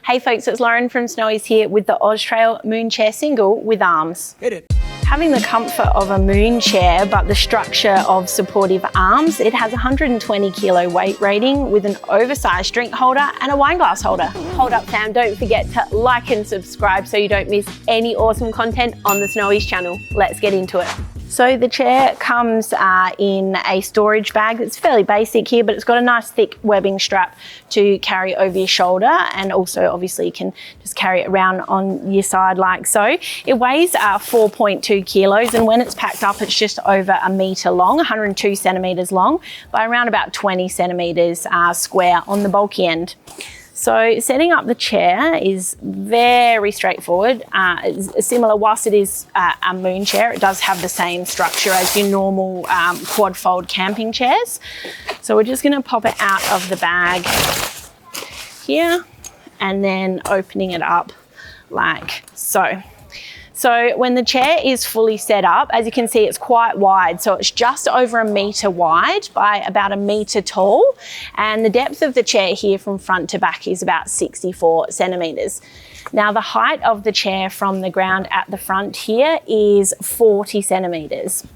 Hey folks, it's Lauren from Snowy's here with the OZtrail Moon Chair Single with arms. Hit it. Having the comfort of a moon chair, but the structure of supportive arms, it has 120 kilo weight rating with an oversized drink holder and a wine glass holder. Hold up fam, don't forget to like and subscribe so you don't miss any awesome content on the Snowy's channel. Let's get into it. So the chair comes in a storage bag. It's fairly basic here, but it's got a nice thick webbing strap to carry over your shoulder, and also obviously you can just carry it around on your side like so. It weighs 4.2 kilos, and when it's packed up, it's just over a metre long, 102 centimetres long, by around about 20 centimetres square on the bulky end. So setting up the chair is very straightforward. Similar, whilst it is a moon chair, it does have the same structure as your normal quad fold camping chairs. So we're just gonna pop it out of the bag here and then opening it up like so. So when the chair is fully set up, as you can see, it's quite wide. So it's just over a metre wide by about a metre tall. And the depth of the chair here from front to back is about 64 centimetres. Now the height of the chair from the ground at the front here is 40 centimetres.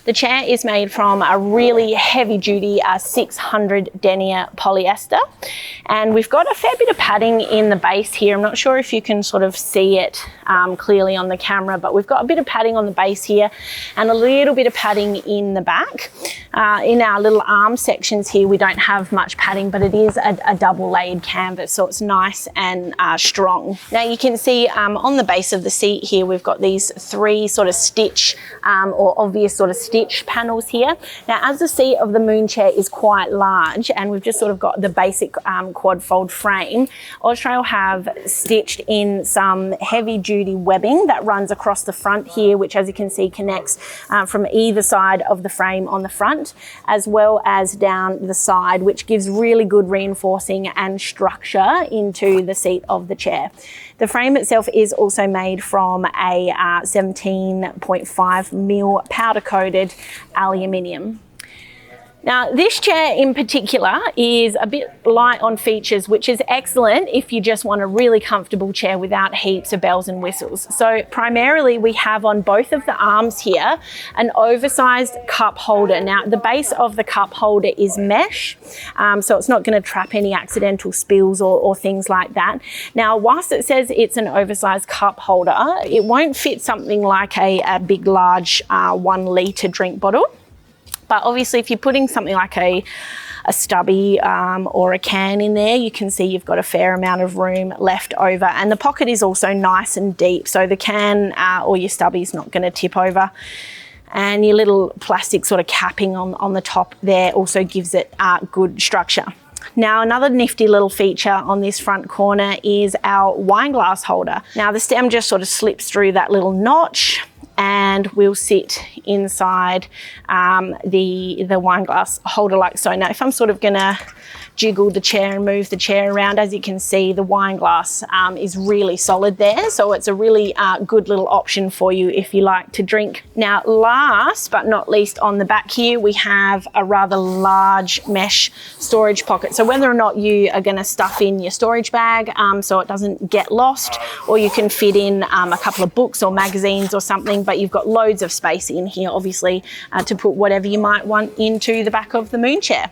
The chair is made from a really heavy duty 600 denier polyester, and we've got a fair bit of padding in the base here. I'm not sure if you can sort of see it clearly on the camera, but we've got a bit of padding on the base here and a little bit of padding in the back. In our little arm sections here, we don't have much padding, but it is a double layered canvas, so it's nice and strong. Now you can see on the base of the seat here, we've got these three sort of stitch or obvious sort of stitch panels here. Now as the seat of the moon chair is quite large and we've just sort of got the basic quad fold frame, OZtrail have stitched in some heavy duty webbing that runs across the front here, which as you can see connects from either side of the frame on the front as well as down the side, which gives really good reinforcing and structure into the seat of the chair. The frame itself is also made from a 17.5mm powder coated aluminium. Now this chair in particular is a bit light on features, which is excellent if you just want a really comfortable chair without heaps of bells and whistles. So primarily we have on both of the arms here an oversized cup holder. Now the base of the cup holder is mesh, so it's not going to trap any accidental spills or things like that. Now whilst it says it's an oversized cup holder, it won't fit something like a big large 1 litre drink bottle. But obviously if you're putting something like a stubby or a can in there, you can see you've got a fair amount of room left over. And the pocket is also nice and deep, so the can or your stubby is not going to tip over. And your little plastic sort of capping on the top there also gives it good structure. Now another nifty little feature on this front corner is our wine glass holder. Now the stem just sort of slips through that little notch and will sit inside the wine glass holder like so. Now if I'm sort of gonna jiggle the chair and move the chair around, as you can see the wine glass is really solid there, so it's a really good little option for you if you like to drink. Now last but not least, on the back here we have a rather large mesh storage pocket. So whether or not you are going to stuff in your storage bag so it doesn't get lost, or you can fit in a couple of books or magazines or something, but you've got loads of space in here obviously to put whatever you might want into the back of the moon chair.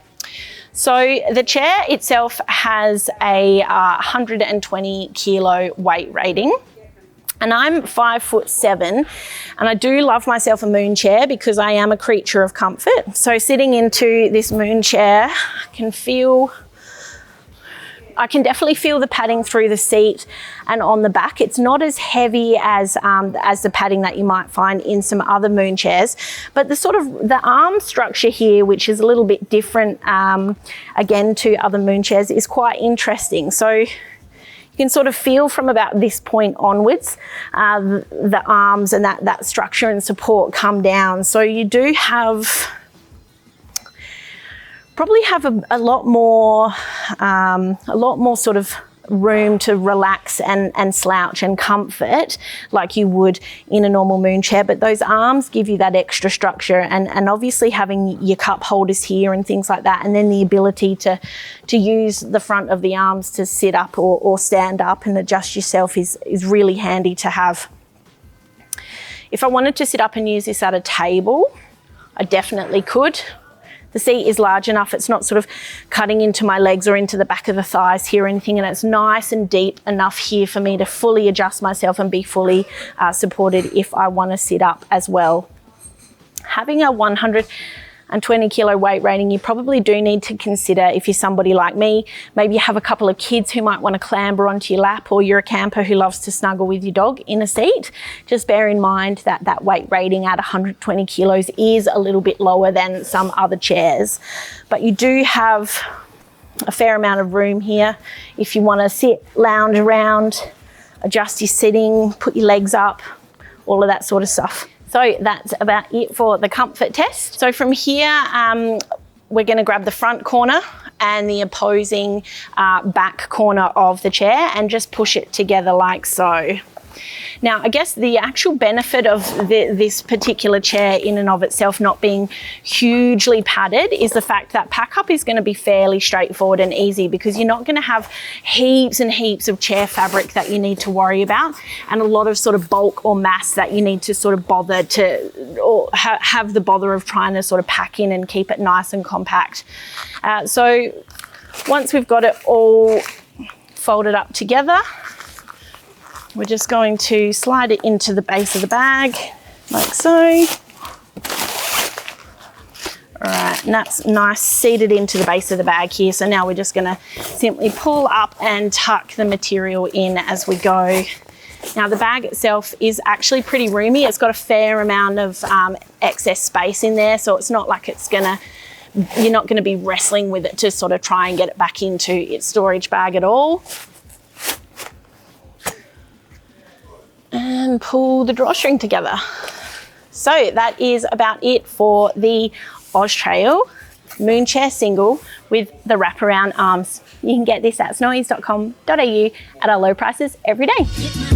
So the chair itself has a 120 kilo weight rating, and I'm 5'7", and I do love myself a moon chair because I am a creature of comfort. So sitting into this moon chair, I can definitely feel the padding through the seat and on the back. It's not as heavy as the padding that you might find in some other moon chairs, but the arm structure here, which is a little bit different again to other moon chairs, is quite interesting. So you can sort of feel from about this point onwards the arms and that structure and support come down. So you do probably have a lot more sort of room to relax and slouch and comfort like you would in a normal moon chair, but those arms give you that extra structure, and obviously having your cup holders here and things like that, and then the ability to use the front of the arms to sit up or stand up and adjust yourself is really handy to have. If I wanted to sit up and use this at a table, I definitely could. The seat is large enough, it's not sort of cutting into my legs or into the back of the thighs here or anything, and it's nice and deep enough here for me to fully adjust myself and be fully supported if I want to sit up as well. Having a 120 kilo weight rating, you probably do need to consider, if you're somebody like me, maybe you have a couple of kids who might want to clamber onto your lap, or you're a camper who loves to snuggle with your dog in a seat. Just bear in mind that that weight rating at 120 kilos is a little bit lower than some other chairs, but you do have a fair amount of room here if you want to sit, lounge around, adjust your sitting, put your legs up, all of that sort of stuff. So that's about it for the comfort test. So from here, we're going to grab the front corner and the opposing back corner of the chair and just push it together like so. Now, I guess the actual benefit of this particular chair in and of itself not being hugely padded is the fact that pack up is going to be fairly straightforward and easy, because you're not going to have heaps and heaps of chair fabric that you need to worry about, and a lot of sort of bulk or mass that you need to sort of bother to, or have the bother of trying to sort of pack in and keep it nice and compact. So once we've got it all folded up together, we're just going to slide it into the base of the bag, like so. All right, and that's nice seated into the base of the bag here. So now we're just gonna simply pull up and tuck the material in as we go. Now the bag itself is actually pretty roomy. It's got a fair amount of excess space in there, so it's not like you're not gonna be wrestling with it to sort of try and get it back into its storage bag at all. And pull the drawstring together. So that is about it for the OZtrail Moon Chair Single with the wraparound arms. You can get this at snowies.com.au at our low prices every day.